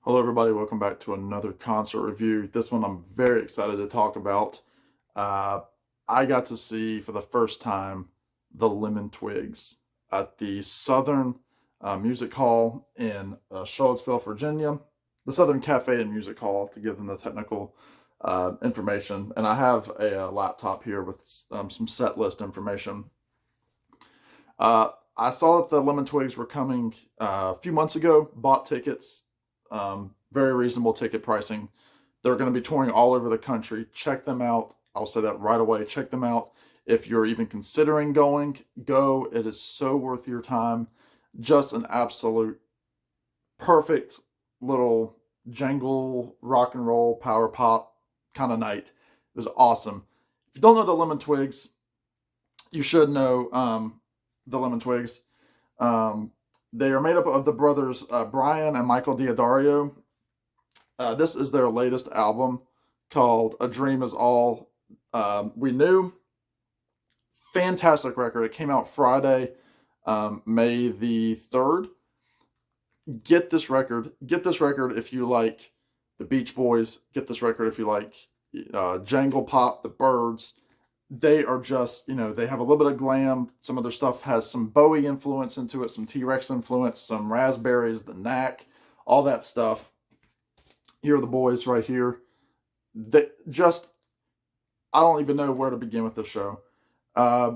Hello, everybody. Welcome back to another concert review. This one I'm very excited to talk about. Uh, I got to see for the first time the Lemon Twigs at the Southern Music Hall in Charlottesville, Virginia. The Southern Cafe and Music Hall, to give them the technical information. And I have a laptop here with some set list information. I saw that the Lemon Twigs were coming a few months ago, bought tickets, very reasonable ticket pricing. They're going to be touring all over the country. Check them out. I'll say that right away. Check them out. If you're even considering going, go. It is so worth your time. Just an absolute perfect little jangle, rock and roll, power pop kind of night. It was awesome. If you don't know the Lemon Twigs, you should know the Lemon Twigs. Um, they are made up of the brothers Brian and Michael D'Addario. This is their latest album called A Dream Is All We Knew. Fantastic record. It came out Friday, May the 3rd. Get this record. Get this record if you like the Beach Boys. Get this record if you like Jangle Pop, the Byrds. They are just, they have a little bit of glam. Some of their stuff has some Bowie influence into it, some T-Rex influence, some Raspberries, the Knack, all that stuff. Here are the boys right here. They just, I don't even know where to begin with this show. Uh,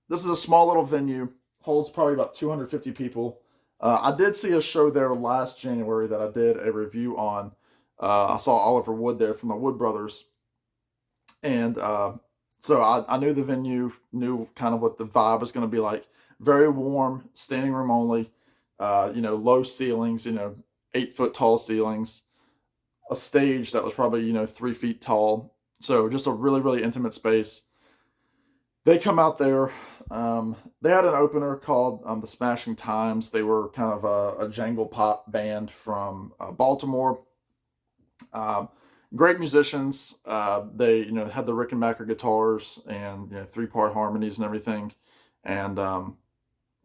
this is a small little venue, holds probably about 250 people. I did see a show there last January that I did a review on. I saw Oliver Wood there from the Wood Brothers. And so I knew the venue, knew kind of what the vibe was going to be like. Very warm, standing room only, low ceilings, 8 foot tall ceilings, a stage that was probably, 3 feet tall. So just a really, really intimate space. They come out there. They had an opener called the Smashing Times. They were kind of a jangle pop band from Baltimore. Um, Great musicians. They had the Rickenbacker guitars and 3-part harmonies and everything, and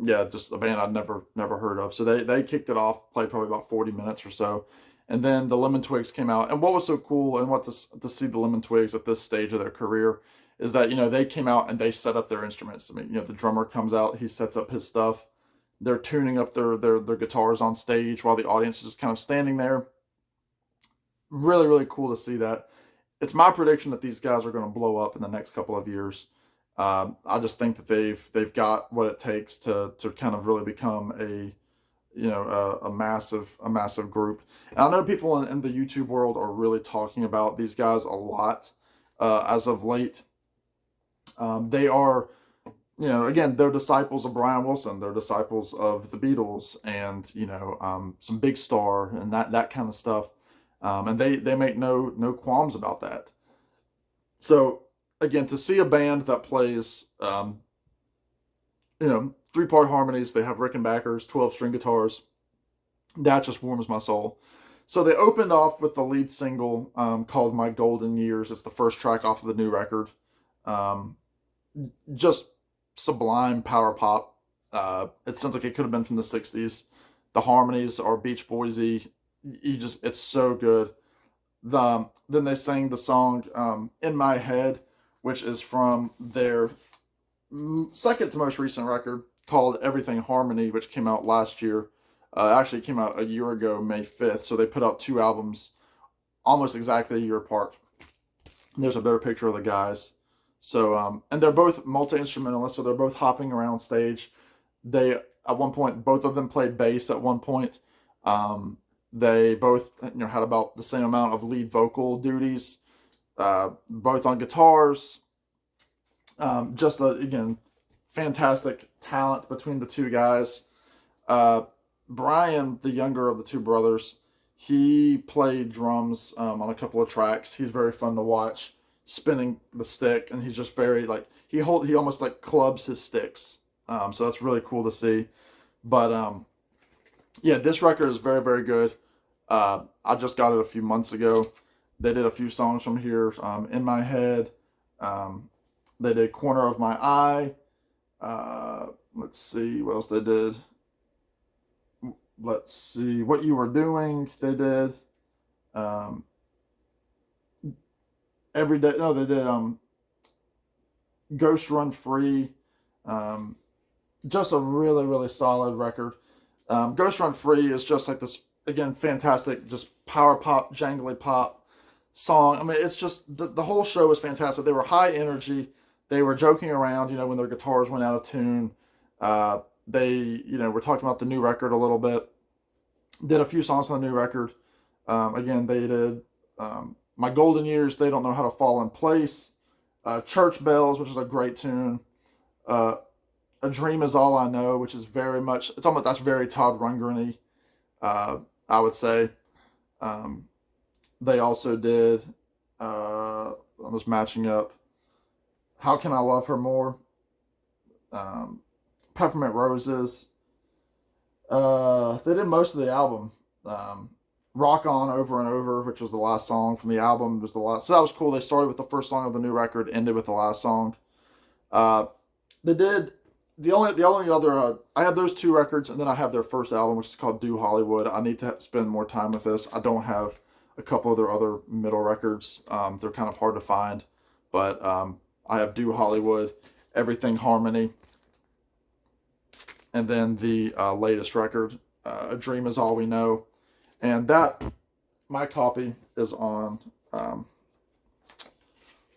yeah, just a band I'd never heard of. So they kicked it off, played probably about 40 minutes or so, and then the Lemon Twigs came out. And what was so cool and what to see the Lemon Twigs at this stage of their career is that they came out and they set up their instruments. I mean, the drummer comes out, he sets up his stuff. They're tuning up their guitars on stage while the audience is just kind of standing there. Really, really cool to see that. It's my prediction that these guys are going to blow up in the next couple of years. I just think that they've got what it takes to kind of really become a massive group. And I know people in the YouTube world are really talking about these guys a lot as of late. They are, again, they're disciples of Brian Wilson. They're disciples of the Beatles and some Big Star and that kind of stuff. And they make no qualms about that. So again, to see a band that plays 3-part harmonies, they have Rickenbackers, 12-string guitars, that just warms my soul. So they opened off with the lead single called "My Golden Years." It's the first track off of the new record. Um, just sublime power pop. It sounds like it could have been from the '60s. The harmonies are Beach Boysy. It's so good. Then they sang the song "In My Head," which is from their second to most recent record called "Everything Harmony," which came out last year. Actually, came out a year ago, May 5th. So they put out 2 albums almost exactly a year apart. And there's a better picture of the guys. So and they're both multi instrumentalists, so they're both hopping around stage. They at one point both of them played bass at one point. They both had about the same amount of lead vocal duties, both on guitars. Just again, fantastic talent between the two guys. Brian, the younger of the two brothers, he played drums on a couple of tracks. He's very fun to watch, spinning the stick, and he's just very he almost like clubs his sticks. So that's really cool to see. But yeah, this record is very, very good. I just got it a few months ago. They did a few songs from here. "In My Head." They did "Corner of My Eye." Let's see what else they did. let's see, What You Were Doing, they did. Um, every day, no, they did Ghost Run Free. Um, just a really, really solid record. Ghost Run Free is just like this, again, fantastic, just power pop, jangly pop song. I mean, it's just, the whole show was fantastic. They were high energy. They were joking around, when their guitars went out of tune. They, were talking about the new record a little bit. Did a few songs on the new record. Again, they did My Golden Years, They Don't Know How to Fall in Place. Church Bells, which is a great tune. A Dream Is All I Know, which is very much, that's very Todd Rundgren-y, I would say. They also did, I'm just matching up, How Can I Love Her More? Peppermint Roses. They did most of the album. Rock On Over and Over, which was the last song from the album, was the last. So that was cool. They started with the first song of the new record, ended with the last song. They did the only other. I have those two records, and then I have their first album, which is called Do Hollywood. I need to spend more time with this. I don't have a couple of their other middle records. They're kind of hard to find, but I have Do Hollywood, Everything Harmony, and then the latest record, A Dream Is All We Know. And that, my copy is on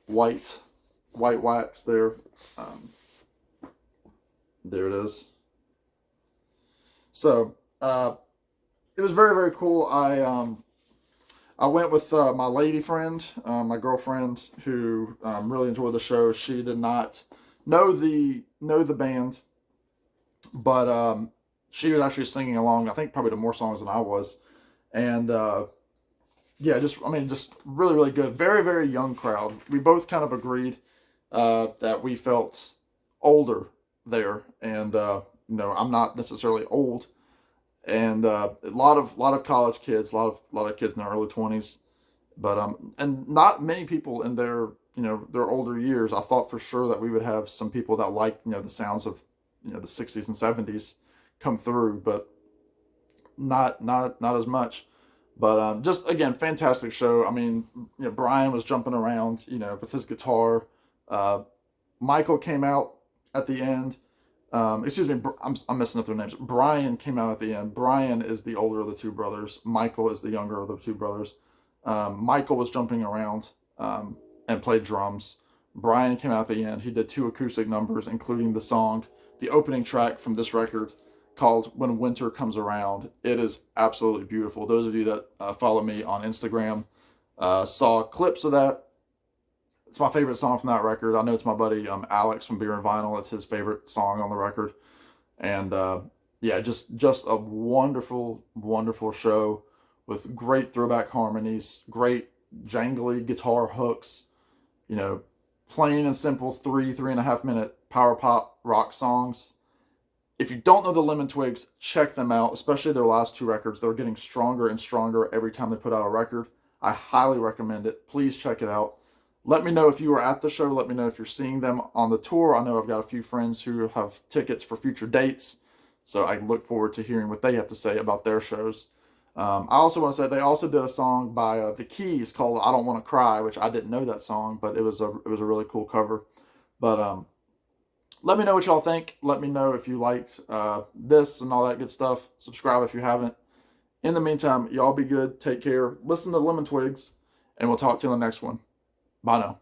white wax there. There it is. So it was very, very cool. I went with my lady friend, my girlfriend, who really enjoyed the show. She did not know the band, but she was actually singing along. I think probably to more songs than I was. And yeah, just really, really good. Very, very young crowd. We both kind of agreed that we felt older there, and I'm not necessarily old, and a lot of college kids, a lot of kids in their early 20s, but and not many people in their their older years. I thought for sure that we would have some people that like the sounds of the 60s and 70s come through, but not as much. But just again, fantastic show. I mean, Brian was jumping around, with his guitar. Michael came out at the end. Excuse me, I'm messing up their names. Brian came out at the end. Brian is the older of the two brothers. Michael is the younger of the two brothers. Michael was jumping around and played drums. Brian came out at the end. He did 2 acoustic numbers, including the song, the opening track from this record, called When Winter Comes Around. It is absolutely beautiful. Those of you that follow me on Instagram saw clips of that. It's my favorite song from that record. I know it's my buddy Alex from Beer and Vinyl. It's his favorite song on the record. And yeah, just a wonderful, wonderful show with great throwback harmonies, great jangly guitar hooks, plain and simple 3.5 minute power pop rock songs. If you don't know the Lemon Twigs, check them out, especially their last 2 records. They're getting stronger and stronger every time they put out a record. I highly recommend it. Please check it out. Let me know if you were at the show. Let me know if you're seeing them on the tour. I know I've got a few friends who have tickets for future dates, so I look forward to hearing what they have to say about their shows. I also want to say they also did a song by The Keys called I Don't Want to Cry, which I didn't know that song, but it was a really cool cover. But let me know what y'all think. Let me know if you liked this and all that good stuff. Subscribe if you haven't. In the meantime, y'all be good. Take care. Listen to Lemon Twigs, and we'll talk to you in the next one. Bye now.